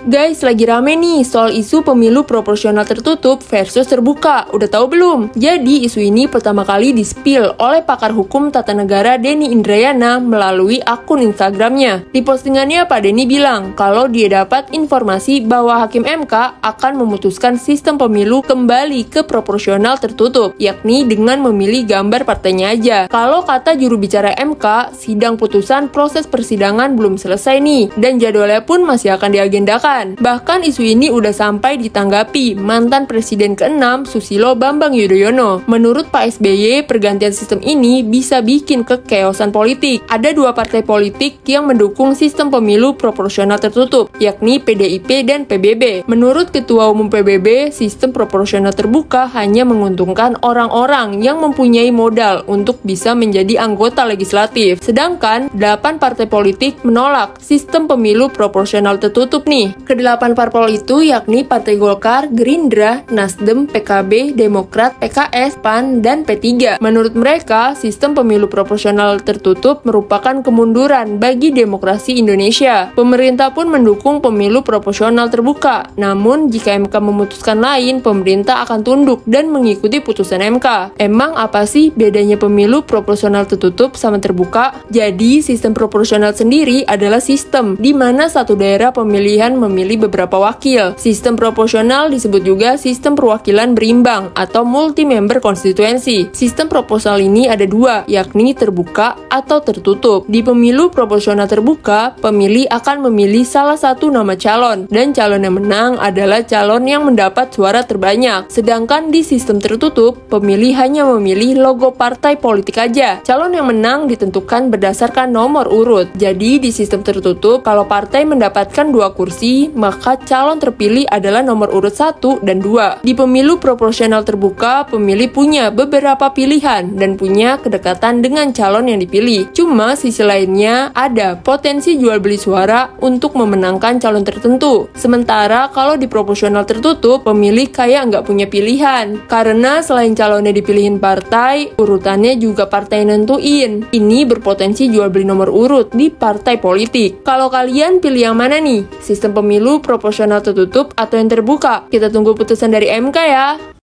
Guys, lagi rame nih soal isu pemilu proporsional tertutup versus terbuka. Udah tahu belum? Jadi, isu ini pertama kali di-spill oleh pakar hukum tata negara Denny Indrayana melalui akun Instagramnya. Di postingannya, Pak Denny bilang kalau dia dapat informasi bahwa Hakim MK akan memutuskan sistem pemilu kembali ke proporsional tertutup, yakni dengan memilih gambar partainya aja. Kalau kata juru bicara MK, sidang putusan proses persidangan belum selesai nih, dan jadwalnya pun masih akan diagendakan. Bahkan isu ini udah sampai ditanggapi mantan Presiden ke-6 Susilo Bambang Yudhoyono. Menurut Pak SBY, pergantian sistem ini bisa bikin kekeosan politik. Ada dua partai politik yang mendukung sistem pemilu proporsional tertutup, yakni PDIP dan PBB. Menurut Ketua Umum PBB, sistem proporsional terbuka hanya menguntungkan orang-orang yang mempunyai modal untuk bisa menjadi anggota legislatif. Sedangkan 8 partai politik menolak sistem pemilu proporsional tertutup nih. Kedelapan parpol itu yakni Partai Golkar, Gerindra, Nasdem, PKB, Demokrat, PKS, PAN, dan P3. Menurut mereka, sistem pemilu proporsional tertutup merupakan kemunduran bagi demokrasi Indonesia. Pemerintah pun mendukung pemilu proporsional terbuka. Namun, jika MK memutuskan lain, pemerintah akan tunduk dan mengikuti putusan MK. Emang apa sih bedanya pemilu proporsional tertutup sama terbuka? Jadi, sistem proporsional sendiri adalah sistem di mana satu daerah pemilihan memilih beberapa wakil. Sistem proporsional disebut juga sistem perwakilan berimbang atau multi-member konstituensi. Sistem proporsional ini ada dua, yakni terbuka atau tertutup. Di pemilu proporsional terbuka, pemilih akan memilih salah satu nama calon, dan calon yang menang adalah calon yang mendapat suara terbanyak. Sedangkan di sistem tertutup, pemilih hanya memilih logo partai politik aja. Calon yang menang ditentukan berdasarkan nomor urut. Jadi di sistem tertutup, kalau partai mendapatkan 2 kursi, maka calon terpilih adalah nomor urut 1 dan 2. Di pemilu proporsional terbuka, pemilih punya beberapa pilihan dan punya kedekatan dengan calon yang dipilih. Cuma sisi lainnya ada potensi jual beli suara untuk memenangkan calon tertentu. Sementara kalau di proporsional tertutup, pemilih kayak nggak punya pilihan. Karena selain calonnya dipilihin partai, urutannya juga partai nentuin. Ini berpotensi jual beli nomor urut di partai politik. Kalau kalian pilih yang mana nih? Sistem pemilu proporsional tertutup atau yang terbuka? Kita tunggu putusan dari MK ya.